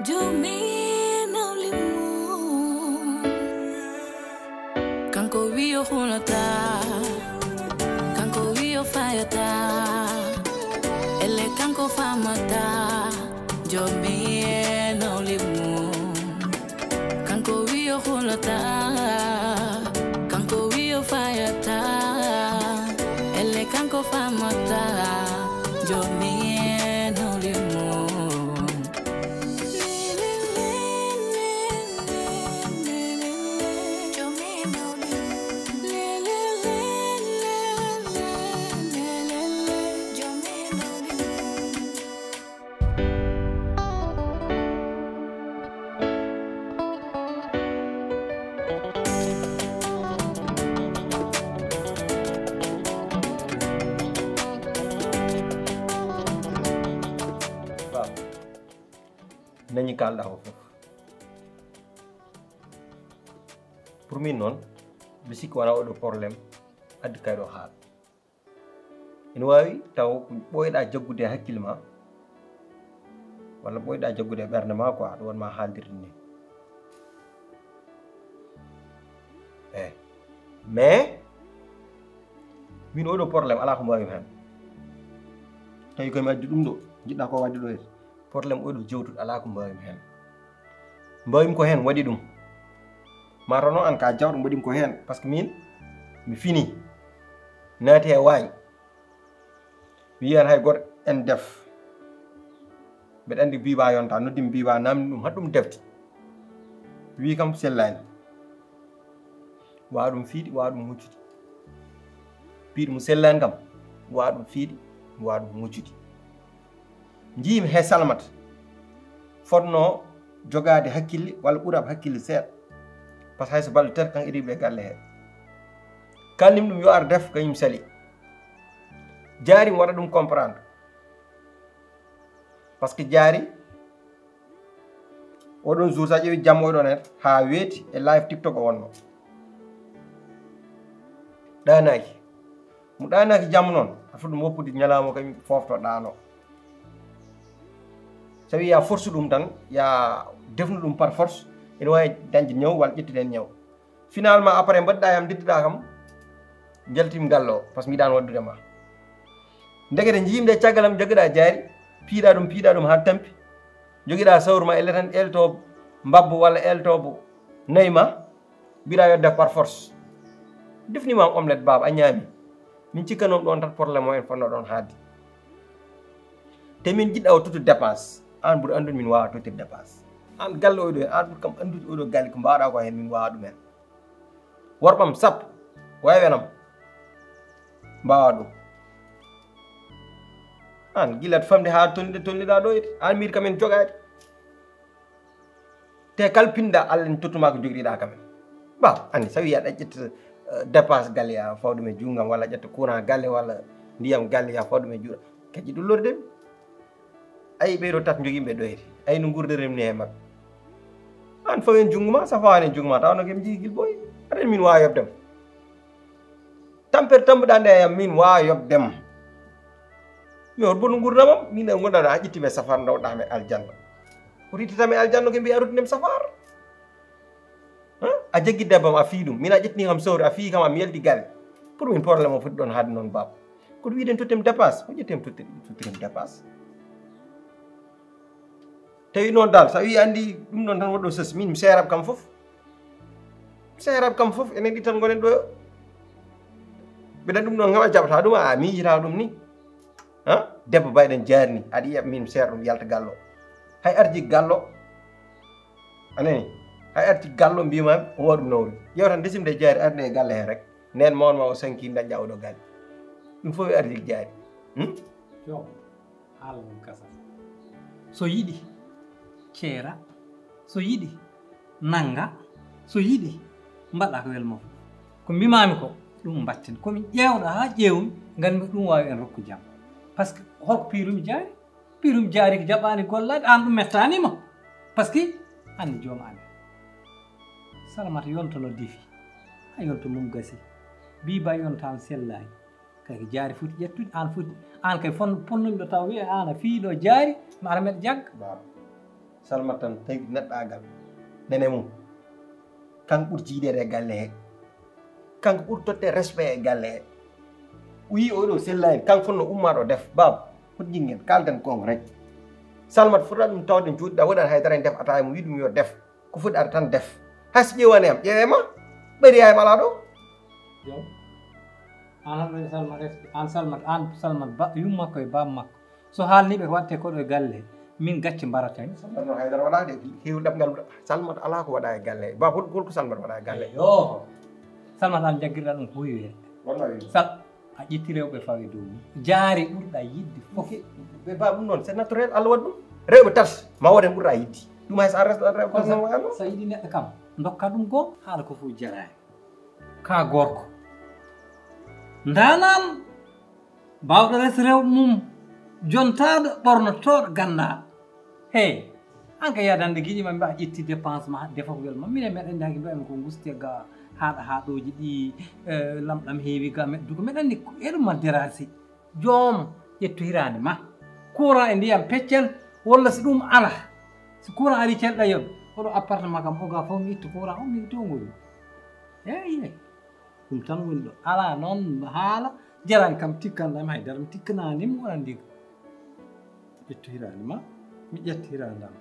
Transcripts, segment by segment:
Jomino limu Kanko wiyo hulata Kanko wiyo fayata Ele kanko famata Jomino limu Kanko wiyo hulata Kanko wiyo fayata Ele kanko famata Jomino limu nañu kal daw fof pour min non bisik wala odo problème addi kay do haal ina wawi taw boyda jaggude hakkilma wala boyda jaggude berne ma quoi do won ma haaldirde ni mais min odo problème ala ko mbawi hen tay ko mi addi dum do jidda ko waddi do problème odo jewtud ala ko mbawim hen mbawim ko hen wadi dum marono an ka jawdo mbadim ko hen parce que min mi fini naati e wañ mi yan hay gor en def be andi biba yonta noddim biba nam dum haddum defti wi kam sellani waadum fiidi waadum muccudi biid mu sellani kam waadum fiidi waadum muccudi njimi he salmat fodno jogade hakkille wala ɓurab hakkille seeɗa par ce que hayso balɗe tati kan iriɓe galle he kalnim ɗum yo ar def kañum sali jaari mi waɗa ɗum comprendre par ce que jaari oɗon jour sa ƴeewi jamma oɗon hen ha weeti e live tiktok o wonno ɗanaki mo ɗanaki jamma noon a fuɗɗum woppude ñalawma kañum fofto ɗano sawi ya force dum tan ya defnu dum par force ene way dañde ñew wal ƴettiden ñew finalement après mbadda yam diddida kam jaltim gallo parce que mi daan waddude ma ndegede jimde ciagalam jogida jaari piida dum ha tampi jogida sawruma elle tan elto mbabbu wala elto neyma bira yo def par force defni ma omelette baba a ñaami min cikanom don tan problème o en fonno don haadi te min jidda o tutu dépense an bur andun min wawa totir dépense an galle oɗo an bur kam andude oɗo galle ko mbaɗa ko hen min wawa ɗumen worɓam sappo waywenam mbawa ɗum an guillat famde ha tolniɗa ɗo ede an miir kamen jogade te kal pinɗa Allah en tottuma ko jogriɗa kamen ba andi sawi aɗa ƴetta dépense galle ya fawɗum e junggam walla ƴetta courant galle walla ndiyam galle ya fawɗum e juuɗa kadi ɗum lordemi ay ɓeyɗo tat jogimɓe ɗoyde ay no gurderen ni e mabɓe an fawen jungguma sa fawani jungguma tawno kem jigil boy aɗen min wawa yobdem tampere tambuɗa nde yam min wawa yobdem mi hot bono gurdamam min e gonɗaɗo ha ƴettimi safar dawɗami aljanna ko rittitami aljanna ke mbiya arutinem safar a jaggi debbam a fii ɗum min a ƴettini kam sowre a fii kam ami yaldi galle pour min probléme o foti ɗon haade noon baba koto wiiden tottem dépasse ko ƴettem tottirem dépasse tawi noon dal sa wi andi ɗum ɗon tan waɗɗo sës min mi seerab kam fof enen ɗi tan gonen ɗo mbiɗa ɗum ɗon kam a jaɓata ɗum a miijita ɗum ni debbo bayɗen jaari ni aɗa yiya min mi seera ɗum yalta gallo hay arji gallo anani hay arti gallo mbimami o waɗum nawri yew tan desimde jaari arde e galle he rek nen mawnma o sanki dañƴa oɗo galle ɗum fof e arji jaari yo haala mum kasa so yiɗi ceera so yiɗi nanga so yiɗi mbaɗa ko welmo fof ko mbimami ko ɗum batten komi ƴewɗo ha ƴewmi ngandmi ɗum wawi en rokku jam par ce que holko piirumi jaari ko jaɓani gollade an ɗum mettanima par ce que andi joom ande salamata yontono defi ha yonto mum gasi biba yontama sellani kay jaari foti ƴettude an foti an kay ponnumiɗo taw wiye an a fiiɗo jaari mi ara meɗa jagga Salmat tan tawi neɗɗagal nene mum kanko ɓuuri jiiɗede e galle he kanko ɓuuri totte respect e galle he o yi oɗo sellaani kanko fonno ummaɗo def baba hot jingen kalden kon rek Salmat fota ɗum tawde juuɗɗa waɗan haydara en def ataye mo wi ɗum yo def ko foti ara tan def hayso ƴeewani am ƴeewema ɓari hay ala ɗo yo an Salmat an Salmat ba yummakko e bam makko so haalniɓe ko watte koɗo e galle min gacci mbarata Salmat no haydara waɗade heewi ɗemgal Salmat ala ko waɗa e galle ba holko Salmat waɗa e galle yo Salmat an jaggirɗa ɗum huyoye wallahi sal a ƴetti rewɓe fawi dow mum jaari ɓurɗa yidde fof ɓe ba ɗum noon c'est naturel Allah waɗi ɗum rewɓe tat ma woden ɓurɗa yiddi ɗum hay so a resɗa rewɓe tat non wayano so yiɗi neɗɗo kam dokka ɗum goo haala ko fof jarani ka gorko ndanan mbawɗo res rewɓe mum jontaɗo ɓornotoɗo gannaɗo hey an ka yadande guiƴima mbiya ƴetti dépense ma defa ko welma minen meɗen ndaki mbiyami ko gusti ga haɗa haɗoji ɗi lamɗam heewi ga meddugo meɗen andi eɗumma dérasi joom ƴettu hirande ma courant e ndiyam peccel walla si ɗum ala si courant ari celɗa yoɓ oɗo appartement kam oga fof mi ittu courant o mi to ngol eyi ɗum tan woni ɗo ala noon haala jarani kam tikkanɗam haydara mi tikkananimo wonandi ƴettu hirande ma mi ƴetti hirandam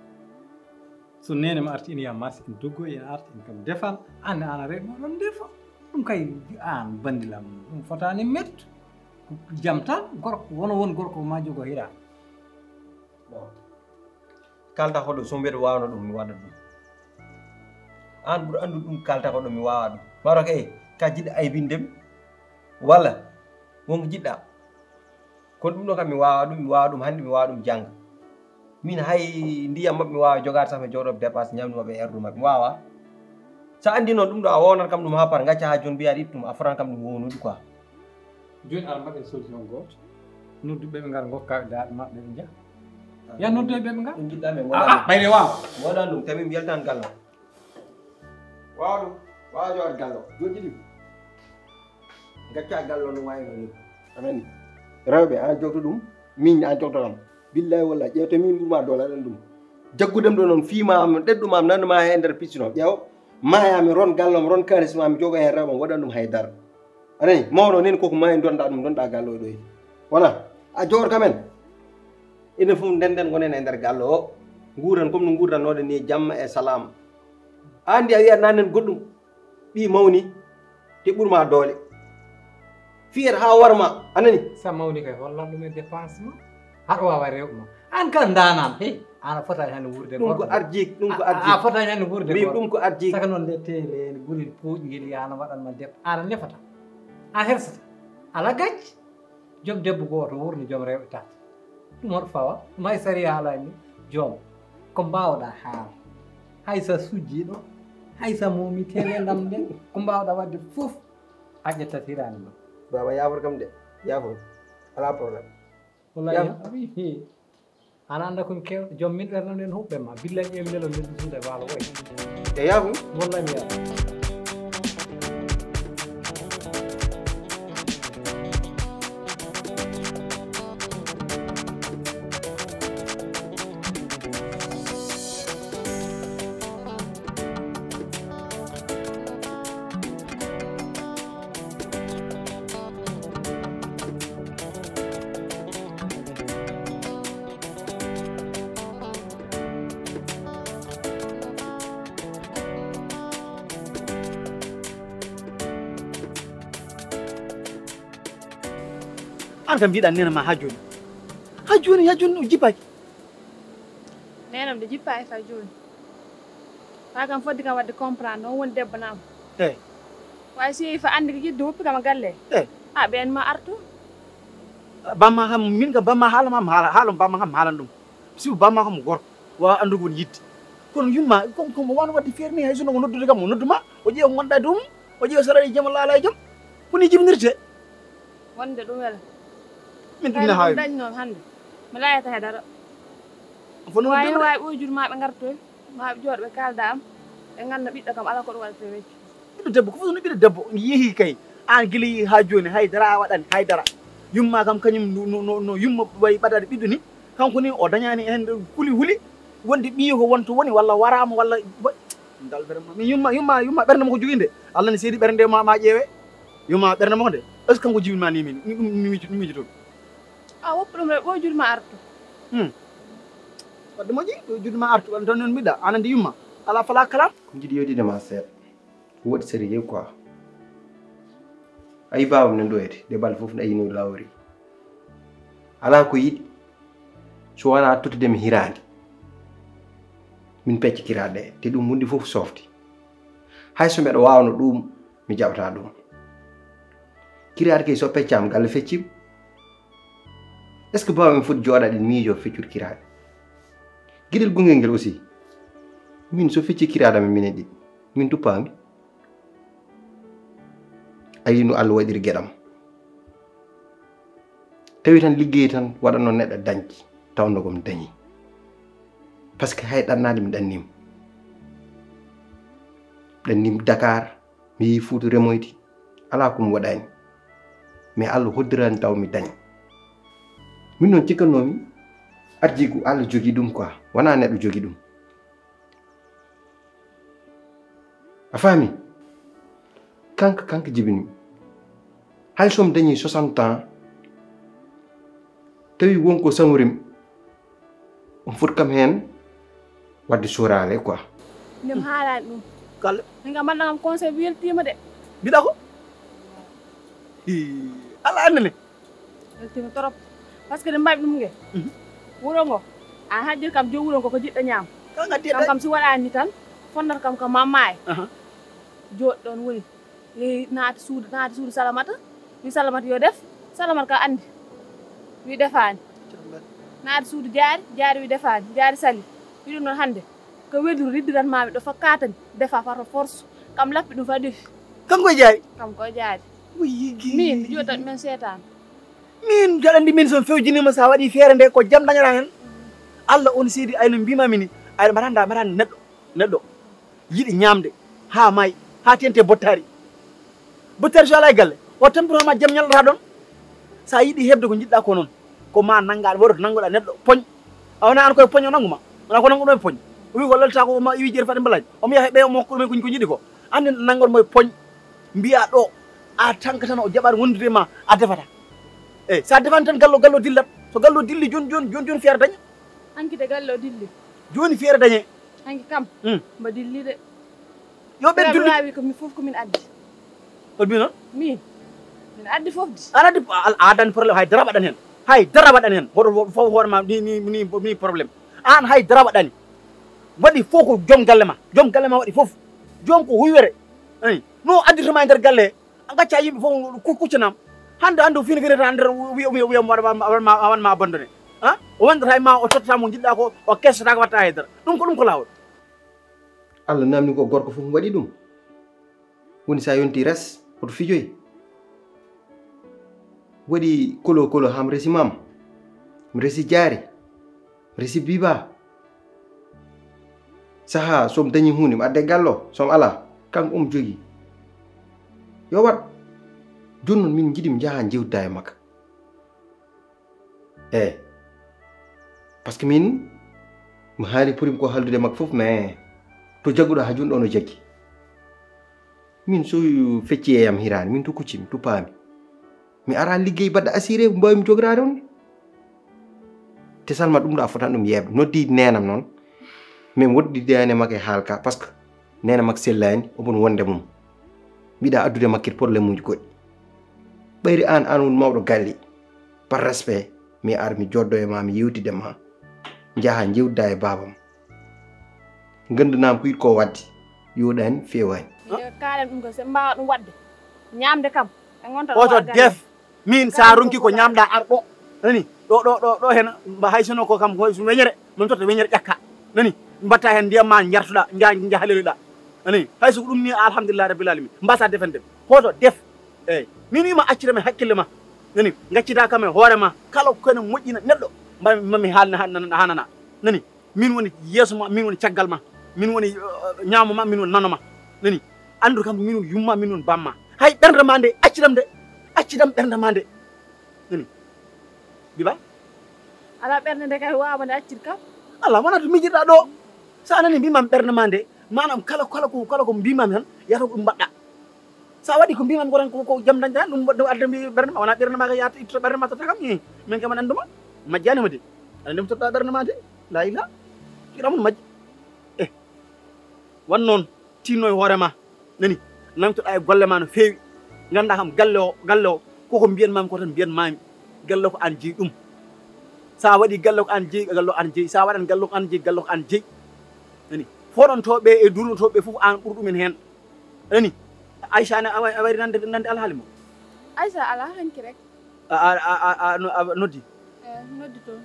so nene ma arti ina yiya marché en doggoy en arti en kam defal anne ana reɗma ɗon defa ɗum kay an bandilam ɗum fotani metto jam tan gorko wono won gorko ma jogo hirande kalta ko ɗo so mbiɗa wawno ɗum mi waɗa ɗum an ɓuuri andude ɗum kalta ko ɗo mi wawa ɗum mbaɗo ka ka jiɗɗa aybindemi walla wonko jiɗɗa kono ɗum ɗo kam mi wawa ɗum hannde mi wawa ɗum jangga min hay ndiyam mabɓe mi wawa jogade sah mi jooɗoɓe dépense ñamdumaɓe e erdu mabɓe mi wawa sa andi noon ɗum ɗo a wownat kam ɗum ha par gacca ha joni mbiya aɗa ittum a fotan kam ɗum wownude quoi joni aɗa mbaɗen solution goto nodduɓe ɓe gara gokkaɓe daaɗe maɓɓe ɓe jaa ya nodduɓe ɓe gara ɗum jiɗɗa men ɓayde wawa woɗan ɗum tami mi yaltan gallo wawa ɗum wawa jogade gallo joni ɗiɗi gacca gallo no wayno ni amen rewɓe an jogto ɗum min an jogto kam billahi wallahi ƴeew to min ɓurma doole aɗen ɗum jaggudem ɗo noon fiima am ɗeɗɗuma am nanduma e nder piccino ƴeew mayami ron gallom ron karisma mi jogo hen rewɓam waɗan ɗum haydara anani mawɗo neni koko mayi donɗa ɗum donɗa gallo ɗo wona a jogor kamen enen fof ndenden gonen e nder gallo o guuran comme no guurdannoɗe ni jamma e salam andi a wiyat nannen goɗɗum ɓi mawni te ɓuurma doole fiyat ha warma anani sa mawni kay hollan ɗum e dépense ma haɗo wawa rewɓe ma an kan danam he ana fotani hande wurde ɗum ko arjik ɗum ko arjik a fotani hande wurde wi ɗum ko arjik saka noon nde tele gulel pooƴgel yana waɗanma debbo ana nefata a hersata ala gacce joom debbo goto wurni joom rewɓe tata ɗum hoɗo fawa ɗum hay sari haalani joom ko mbawɗa haala hay sa sujjiɗo hay sa momi tele ndam nde ko mbawɗa wadde foof a ƴettat hirani ma baba yafot kam de yafot ala probléme wallahi ana anda komi kewɗo joom min ɓernam nden huɓɓe ma billahi ƴeewi ndelo nden suuɗa e waalo way e yafum wallahi mi yafa an kam mbiɗa nena ma ha joni o jippaki nenam de jippaki fa joni fa kam fodde kam wadde comprendre on woni debbo nam eyi way so yeehi fa andi ko yidde woppi kam galle eyi a ɓen ma artu bamma kam min kam bamma haalam bamma kam haalan ɗum sibu bamma kam gorko wawa andugo woni yidde kono yumma komo wano wadde feere ni hay sono ko noddude kam o nodduma o ƴeewa gonɗa e dow mum o ƴeewa saraɗi jaam laala e jaam koni jibinirte wonde ɗum wela min ɗum ne hawi dañ noon hande mi layata he dara fono wawi wawi ɓoyjude maɓe gartoy maɓe jooɗo ɓe kalda am ɓe ganda ɓiɗɗo kam ala ko ɗum waɗata weccu ɓiɗɗo debbo ko fof no ɓiɗɗo debbo yeehi kay an guila yeehi ha joni haydara a waɗani haydara yumma kam kañum no yumma wayi ɓadade ɓiɗɗo ni kanko ni o dañani hen kuli huuli wondi ɓiyo ko wonto woni walla warama walla dal vraiment mi yumma ɓernde mo ko jogui nde Allah ne seedi ɓernde ma ƴeewe yumma ɓernde mo ko nde est ce que kanko jibinma ni min mi miijotoɗum a woppu ɗum rek ɓo judma artu wadde moƴƴi ɗo judma artu wadde tan noon mbiɗa an andi yumma ala fala kalam ko jiɗi yewtidema seeɗa woɗi sérieux quoi ayi babam nan ɗoyete de bal fof ne ayino lawori ala ko yiɗi so wona tottudemi hirande min peccikiraɗe te ɗum hunde fof softi hay so mbeɗa wawno ɗum mi jaɓata ɗum kirade kay so peccama galle feccima est ce que babam foti joɗaɗen miijo feccude kirade gueɗel gongel ngel aussi min so fecci kiradami minen ɗi min tuppami ayi no Allah waɗiri gueɗam tawi tan liggey tan waɗanno neɗɗo dañci tawno komi dañi par ce que hay ɗannade mi ɗannim Dakar mi yi Fouta remoyti ala komi waɗani mais Allah hoddirani taw mi dañi min noon cikkannomi arji ko Allah jogui ɗum quoi wona neɗɗo jogui ɗum a faami kanka jibini hay somi dañi 60 ans tawi wonko samurim on foti kam hen wadde sorale quoi ndem haalani ɗum galle nga mbaɗɗa kam conseil weltima de mbiɗa ko ala annene weltima trop par ce que ɗe mbaɗi ɗum nge wuro ngo an hajjir kam jo wuro ngo ko jiɗɗo ñaam kam kam si waɗani tan fondata kam ko mamma e joɗɗo ɗon woni yehi naati suudu Salamata wi Salamata yo def Salamata ka andi wi defani naati suudu jaari wi defani jaari sali wi ɗum noon hande ko welduru riddiranmami ɗo fakkatani defa par force kam lappi ɗum fa defi kanko jaari kam koye jaari yigi min joɗat men seetan min jaɗandi min son fewjinima sa waɗi feere nde ko jaam dañata hen Allah on seedi ayno mbimami ni ayno mbaɗanda neɗɗo yiɗi ñamde ha maayi ha tente bottari so ala e galle o tampinoma jaam ñalata ɗon sa yiɗi hebde ko jiɗɗa ko noon ko ma nanggaɗo woɗoto nanggoɗa neɗɗo poñ a wona an koye poñ o nanguma wona ko nanggoɗo e poñ o wi ko lalta ko ma iwi jeeri fade mbalaji omo yaha ɓe mo hokkuɗumen ko jiɗi ko ande nanggoɗo moye poñ mbiya ɗo a tanka tan o jaɓat wondude ma a defata eyyi sa defani tan gallo dillat so gallo dilli joni feere daña hanki de galle o dilli joni feere dañe hanki kam mba dilli de yo ɓe dilli wi ko mi fof komin addi holbi noon min addi fof di an addi adani probléme hay dara waɗani hen hoɗo fof hoorema ni probléme an hay dara waɗani waɗi fof ko joom galle ma waɗi fof joom ko huywere ani no addirtoma e nder galle he a gacca yimɓe fof kuccanam hande fini tan nder wiya wanma abandonné o wondata e ma o tottata mo jiɗɗa ko o kessata ko watta haydara ɗum ko lawol Allah namni ko gorko fof waɗi ɗum woni sa yonti res oto fijoy waɗi kolo ham resi mam mi resi jaari mi resi biba saha somi dañi hunde mi adde gallo somi ala kanko omo jogui yo wat joni noon min jiiɗi mi jaaha jewtida e makka eyyi par ce que min mi haali pour ko haldude makko fof mais to jagguɗo ha joni ɗo no jaggi min so fecci e yam hirani min to kuccimi tuppami mi ara liggey badɗo assuré mbawmi jogorade on te salma ɗum ɗo a fotan ɗum yebde noddi nenam noon min woɗɗidani makko e haalka par ce que nena makko sellani omon wonde mum mbiɗa addude makkit probléme uji goɗɗi ɓayri an won mawɗo galli par respect mi ar mi joddo e ma mi yewtide ma jaaha jewdida e babam gandanama ko yiɗi ko wadde yoɗani fewani kalen ɗum ko se mbawa ɗum wadde ñamde kam e gonta oto def min sa ronki ko ñamɗa ar ɗo nani ɗo hen hay sono ko kam weñere min totta weñere ƴakka nani mbatta hen ndiyam ma jartuɗa jahaliruɗa nani hay so ko ɗum ni alhamdulillah rabbil alamin mbasa defende hoto def eyyi min wima accirami hakkille ma nani gaccita kam e hoore ma kala kene moƴƴina neɗɗo mami hanana nani min woni yeeso ma min woni caggal ma min woni ñaamo ma min woni nano ma nani andu kam min woni yumma min woni bamma hay ɓernde ma nde accidam ɓernde ma nde nani biba ala ɓernde nde kay wawande accide kam Allah wona to mijirɗa ɗo sa nani mbimam ɓerde ma nde manam kala ko mbimam tan yata ɗum mbaɗɗa sa waɗi ko mbimam ko tan ko jam dañta ɗum adda mbi ɓerde ma wona ɓerde ma ka yata ittoto ɓerde ma totta kam min kam aɗa anduma majjani ma de aɗa ndem totta ɓerde ma de la ila kiɗamum majji wan noon tinno e hoorema nani namtoɗa e golle ma no feewi ganda kam galle o koko mbiyanmami ko tan mbiyanmami galle ko an jeeyi ɗum sa waɗi galle ko an jeeyi galle ko an jeeyi sa waɗan galle ko an jeeyi galle ko an jeeyi nani foɗontoɓe e durnotoɓe fof an ɓuuri ɗumen hen nani Aïcha ne a wari nande alhaali mo Aïcha ala hanki rek a noddi noddi toon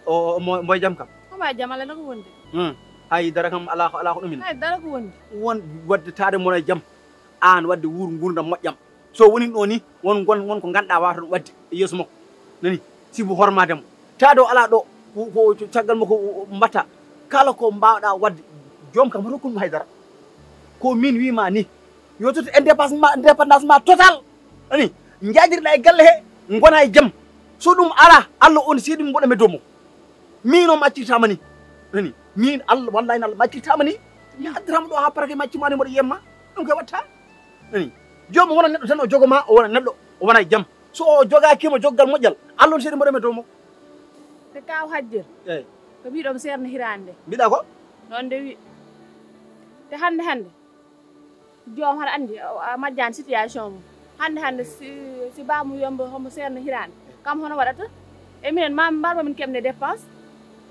o mboy jam kam oma jamala nako wonde hay dara kam ala ko ɗumen hay dara ko wondi won wadde tade mona jam an wadde wuur gurdam moƴƴam so woni ɗo ni won ko ganduɗa wata ɗum wadde e yeeso makko nani sibu hormademo taade o ala ɗo ko caggal makko mbatta kala ko mbawɗa wadde joom kam hoto kunɗum haydara ko min wima ni yo toto indépendance ma total ani jaadirɗa e galle he gona e jaam so ɗum ala Allah on seeɗi mboɗome dow mo min o maccitama ni ani min Allah wallahi Allah maccitama ni mi addatama ɗo ha parake maccimani mboɗo yiyamma ɗum koye watta ani jomum wona neɗɗo tan o jogoma o wona neɗɗo o wona e jaam so o jogakima joggal moƴƴal Allah on seeɗi mboɗome dow mo te kaw hajjir eyyi ko mbiɗomo seerno hirande mbiɗa ko noon nde wi te hande joom haɗa andi a majjani situation mum hande si bamum yombo homo seerno hirande kam hono waɗata e minen ma mbarma min keɓne dépense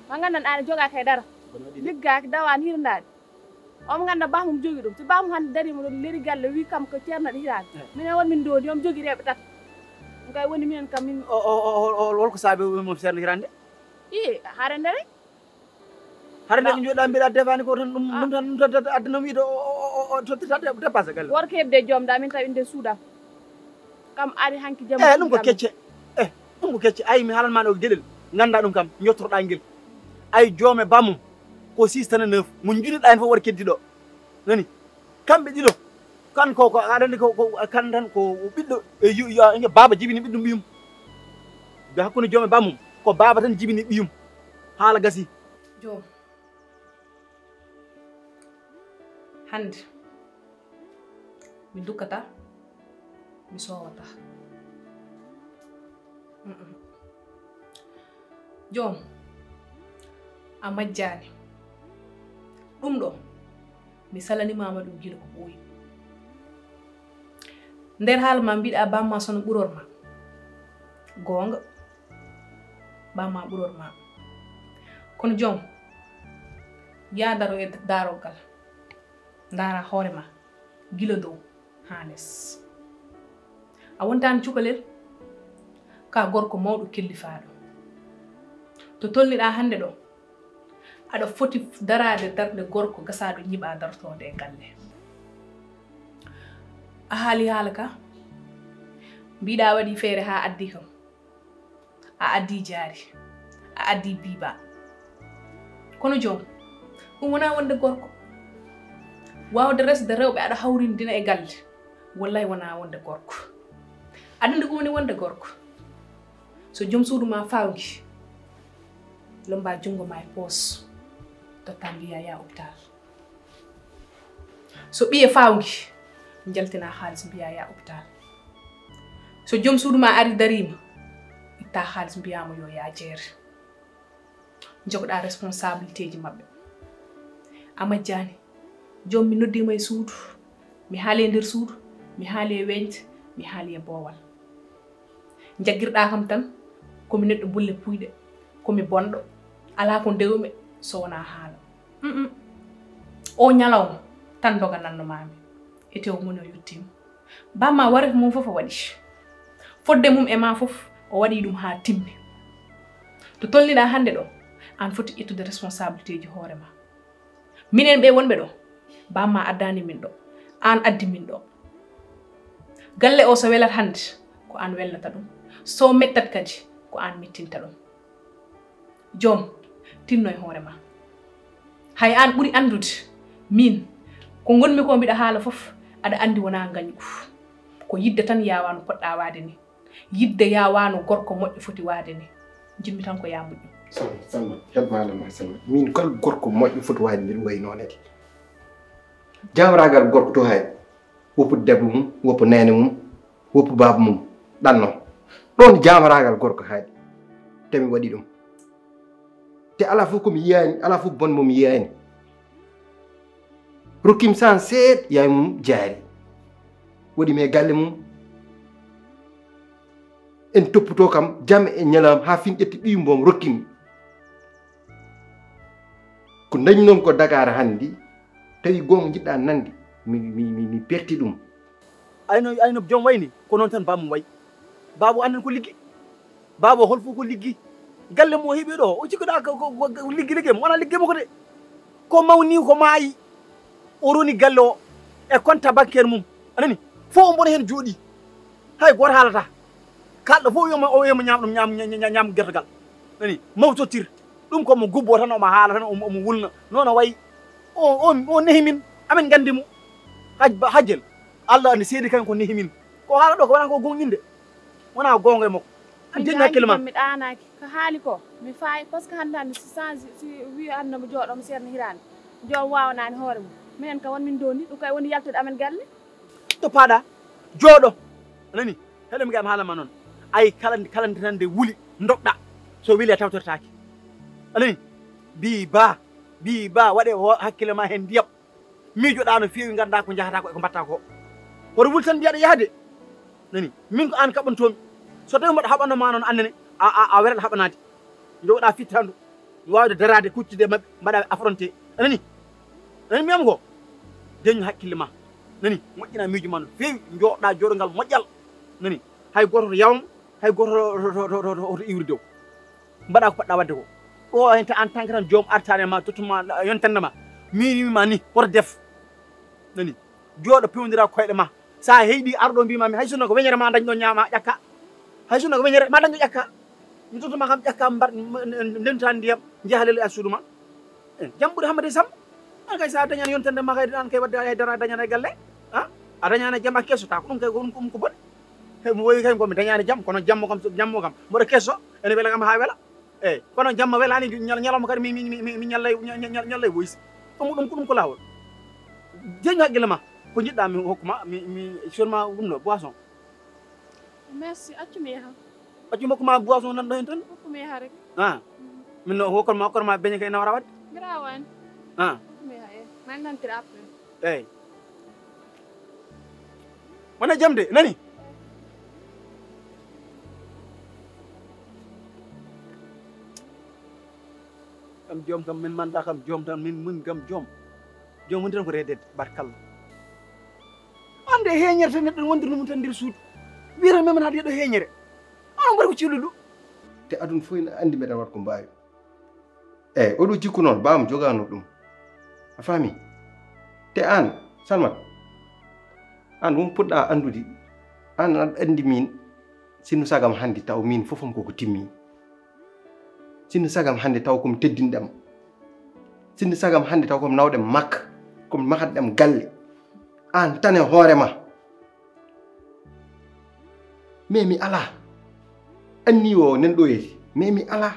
ma gandan an jogaki e dara liggaki dawani hirndade omo ganda bamum jogui ɗum si bamum hande darima ɗon leri galle wi kam ko ceerno ɗo hirande minen won min doodi yomo jogui reɓe tata ɗum kay woni minen kam min holko saabi mo seerno hirande i harende rek harande ko joɗɗa mbiɗa defani ko tan ɗum tan addana wiide o tottata dépassé galle worko hebde joom da min tawi inde suudam kam ari hanki jaam ɗum ko kecce ɗum ko kecce ayi mi haalanma ɗo gueɗel ganda ɗum kam jottotoɗa guel ay joome bamum ko 6 tan 9 mo juɗiɗa hen fof waɗa keddiɗo nani kamɓe ɗiɗo kan ko aɗa andi ko kan tan ko ɓiɗɗo e baba jibini ɓiɗɗum ɓiyum ɓe hakkude joome bamum ko baba tan jibini ɓiyum haala gasi joom hande mi dukkata mi sowata joom a majjani ɗum ɗo mi salanimama ɗum gila ko ɓooyi nder haala ma mbiɗa bamma sono ɓurorma gonga bamma ɓurorma kono joom ya daro e darogal ndara hoorema gila dow ha less a wontani cukalel ka gorko mawɗo kellifaɗo to tolniɗa hande ɗo aɗa foti darade darde gorko gasaɗo ñiɓa dartode e galle a haali haala ka mbiɗa waɗi feere ha addi kam a addi jaari a addi biba kono joom ɗum wona wonde gorko wawde resde rewɓe aɗa hawrindina e galle wallahi wona wonde gorko aɗa andi ko woni wonde gorko so joom suudu ma fawgi lomba jungo ma e poos totta mbiya ya hôpital so ɓiye fawgi jaltina haalis mbiya ya hôpital so joom suudu ma ari darima itta haalis mbiyamo yo ya jeere jogoɗa responsabilité ji mabɓe a majjani joom mi noddima e suudu mi haali e nder suudu mi haali e weñde mi haali e boowal jaggirɗa kam tan komi neɗɗo bulle puyɗe komi bonɗo ala ko ndewmi so wona haala o ñalawma tan doga nannomami e tew mum o yettima bamma wari mum fof o waɗi fodde mum e ma fof o waɗi ɗum ha timmi to tolniɗa hande ɗo an foti ittude responsabilité ji hoorema minen ɓe wonɓe ɗo bamma addani min ɗo an addi min ɗo galle o so welat hande ko an welnata ɗum so mettat kadi ko an mettinta ɗum joom tinno e hoorema hay an ɓuuri andude min ko gonmi ko mbiɗa haala fof aɗa andi wona gañgu ko yidde tan yawano poɗɗa waade ni yidde yawano gorko moƴƴo foti waade ni jimmi tan ko ya moƴƴu Salma heɓmalama Salma min kala gorko moƴƴo foti wayde mbiɗa wayi noonede jamragal gorko to hay woppu debbo mum woppu nene mum woppu baba mum ɗanno ɗon jamragal gorko hayde temi waɗi ɗum te ala fof komi yiyani ala fof bon momi yiyani rokkim san seeɗ yaye mum jaari waɗi me galle mum en toppito kam jam e ñalam ha fin ƴetti ɓiyumbom rokkimi ko dañi ko Dakar handi tawi gonga jiɗɗa nande mi perti ɗum ayno joom wayni ko noon tan bamum wayi baabo anden ko liggi baabo hol fof ko liggi galle mo heeɓi ɗo o cikkuɗa ko liggi mo wona liggi mo ko de ko mawni ko maayi o roni galle o e compte bancaire mum anani fof o bona hen jooɗi hay goto haalata kalɗo fof o ñam ɗum ñam gertogal nani mawtotir ɗum komo gubbo tan omo haala tan omo wulna noon o wayi o nehi min amin gandi mo hajjel Allah andi seedi kan ko nehi min ko haala ɗo ko wona ko gonɗinde wona gonga e makko deñi hakkille ma mi ɗanaki ko haali ko mi faayi par ce que hannde hannde si wi hannde mo jooɗo mo ceerno hirande joom wawanani hoore mum minen kam won min dondi ɗum kay woni yaltude amen galle to paaɗa jooɗo anani heɗemi gam haalama noon ay kala nde wuli doɗɗa so wili a tawtortaki anani bi ba waɗe hakkille ma hen ndiyam miijoɗa no feewi ganda ko jahata ko eko mbatta ko hoto wuli tan mbiyaɗa yahde nani min ko an kaɓantomi so tawi mbaɗa haɓanoma noon annene a werat haɓanade jogoɗa fittandu wawde darade kuccide mabɓe mbaɗa affronté anani miyam ko deñu hakkille ma nani moƴƴina miijo ma no feewi jooɗa jooɗogal moƴƴal nani hay goto to yawma hay goto to iwri dow mbaɗa ko poɗɗa wadde ko ɗo hen en tant que tan joom artane ma tottuma yontande ma minima ni woto def nani jooɗo pewdira koyɗe ma sa heyɗi arɗo mbimami hay sinno ko weñere ma dañɗo ñaama ƴakka hay sinno ko weñere ma dañɗo ƴakka mi tottuma kam ƴakka mbaɗ ndentani ndiyam jahalel e suudu ma jamɓude hammade sam an kay sa dañani yontande ma kay an kay wadde haydara dañana e galle a dañani jam a kessota ko ɗum kay ɗum ko bone mo wowi kay komi dañani jam kono jammo kam mboɗo kesso ene weela kam ha weela eyyi kono jamma welani ñalawma kadi mi ñallay woysi ɗum ko lawol jeeñu haqqille ma ko jiɗɗa mi hokkuma mi seulement ɗum ɗo boisson merci accumi yaha accu hokkuma boisson nan ɗo hen tan hokkumi yaha rek min no hokkanma beñe kay nawara wadde grawani hokkumi yaha mani nantira après eyyi wona jam de nani kam joom kam min manda kam joom tan min kam joom woni tan ko redede barkallah ande heñere tan neɗɗo wondirno mum tan nder suudu wiyata memen haade yeɗo heñere on mbaɗa ko ciwluɗo te aduna fof ene andi meɗen wat ko mbawi eyyi oɗo jikku noon bawam jogano ɗum a faami te an Salmat an won poɗɗa andude an aɗa andi min sinno sagam hande taw min fofam koko timmi sinno sagam hande taw komi teddinɗam sinno sagam hande taw komi nawɗem makka komi mahatɗem galle an tan e hoorema mais mi ala anni o nan ɗoyeti mais mi ala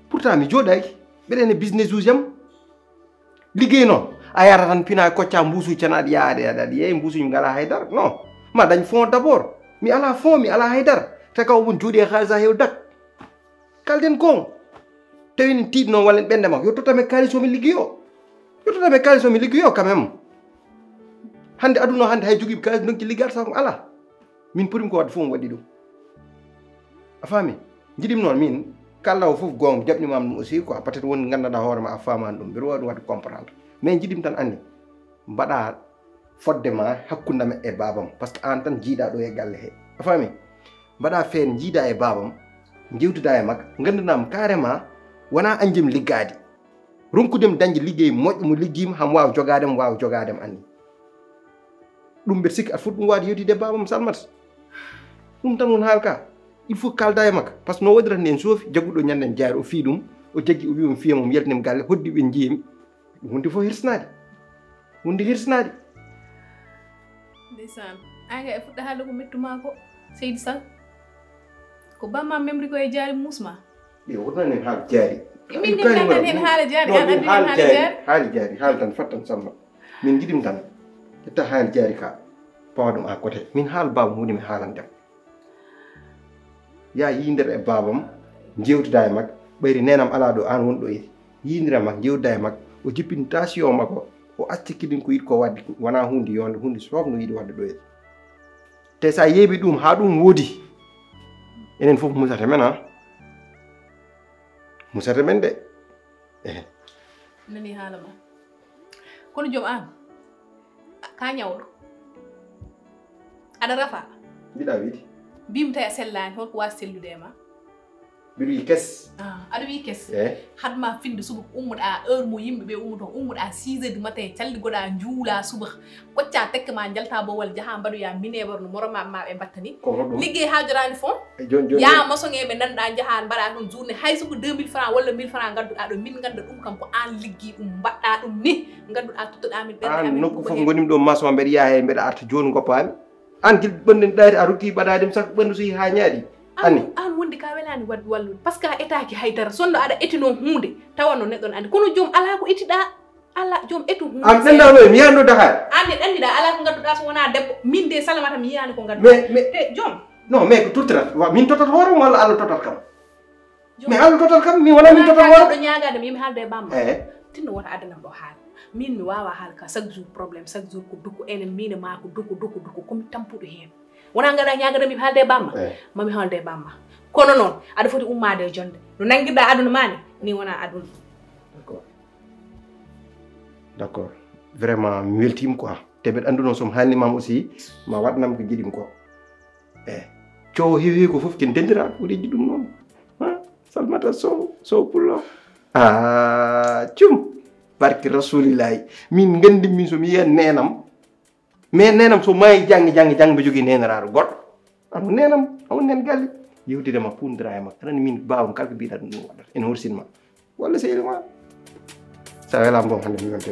pourtant mi jooɗaki mbeɗene business uji am liggey noon a yata tan pina kocca mbusuji tan aɗa yaade aɗa yeey mbusuji ngala haydara non ma dañ fond d' abord mi ala fond mi ala haydara te kaw won jooɗi e haalisa heew dak kalden kon tawi en tiiɗ noon walla en ɓendema yo tottame kalis omi liggeyo quand même hande aduna hande hay jogiiɓe kalis donki liggata sa ko ala min potimi ko wadde fof mi waɗi ɗum a faami jiɗimi noon min kala o fof gonga jaɓnimama ɗum aussi quoi peut être woni gandanɗa hoorema a famani ɗum mbiɗa wawi ɗum wadde comprendre mais jiɗimi tan andi mbaɗa foddema hakkudema e babam par ce que an tan jiiɗa ɗo e galle he a faami mbaɗa feere jiida e babam jewtida e makko gandunama carrément wona anjimi liggade ronkudemi dañde liggey moƴƴo mo liggima hamo wawi jogadema anni ɗum mbeɗa sikki aɗa foti ɗum wawde yewtide e babam Salmata ɗum tan won haalka il faut kalda e makko par ce que no waɗirata ni en soofi jagguɗo ñande en jaari o fii ɗum o jaggi o wi omo fiyama omo yaltinima galle hoddi ɓe jiyimi ɗum hunde fof hirsinade ndeysaan anga e fuɗɗa haalde ko mettuma ko seydi sall ko bamma memri ko e jaari musma Yo wonani haal jaari. min ngam tan hen haala jaari an andi haala jaari haal tan fattan samma. Min jidim tan etta haal jaari ka pawadum a côté. Min haal babam woni mi haalandem. Ya yinder e babam jewtida e mak ɓayri nenam ala ɗo an wonɗo yidi yindira mak jewda e mak o jippini tension makko o acci kidin ko yiɗi ko wadde wona hunde yonde hunde sofno yiɗi wadde ɗo yidi te sa yeeɓi ɗum ha ɗum woodi enen fof musata men ha musata men de nani haala ma kono joom an ka ñawɗo aɗa rafa mbiɗa wiide mbimi tawi a sellani holko wawi sellude e ma mbiɗa wi kes aɗa wi kes hadma finde suba ummuɗa heure mo yimɓe ɓe ummuto ummuɗa 6 heures du matin calligoɗa juula suba kocca tekke ma jalta bowal jaaha mbaɗoya minébar no moroma ma ɓe battani liggey ha jorani fon ya maçonŋeɓe nanɗa jaaha mbaɗa ɗum journée hay soko 2000 francs walla 1000 francs gadduɗa ɗo min ganda ɗum kam ko an liggi ɗum mbaɗɗa ɗum ni gadduɗa tuttoɗa min ɓerde amin nokku foof gonimi ɗo maçon mbeɗa yaha he mbeɗa arta joni goppami an gil ɓanɗe ɗaari a rutti baɗadim sak ɓandu so yi ha ñaaɗi an wondi ka welani wadde wallude par ce que a etaki haydara sonno aɗa etino hunde tawanno neɗɗon andi kono joom ala ko etiɗa ala joom etu hunde am ɗannano mi yiyano Dakar an ne ɗanniɗa ala ko gadduɗa so wona debbo min de salamata mi yiyani ko gadduɗa mais te joom non mais ko turtirat min totat hooram walla Allah totat kam mais Allah totat kam mi wona min totat hooram ɗo ñagade mi yimi haalde e bamba tinno wota addanam ɗo haala min mi wawa haala ka chaque jour probléme chaque jour ko dukku enen min ma ko dukku komi tampuɗo hen wona gaɗa ñagade mi haalde e bamma mami haalde e bamma kono noon aɗa foti ummade e jonde no nanguirɗa aduna mani ni wona aduna d'accord vraiment mi weltima quoi te mbeɗa andu noon somi haalnimama aussi ma waɗnam ko jiɗimi ko coowo heewi ko foof ken dendiraɓe o rejji ɗum noon salmata sow pullo cum barke rasulillahi min gandi min somi yiya nenam mais nenam so maayi jangge mbe jogui neneraɗo goɗɗo amo nenam amo nen galle yewdidema pundira e makko anani min bawam kala ko mbiɗa ɗum ɗum waɗata ene horsinma walla sehili ma sa welama boom hande mi yonte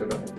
ɗo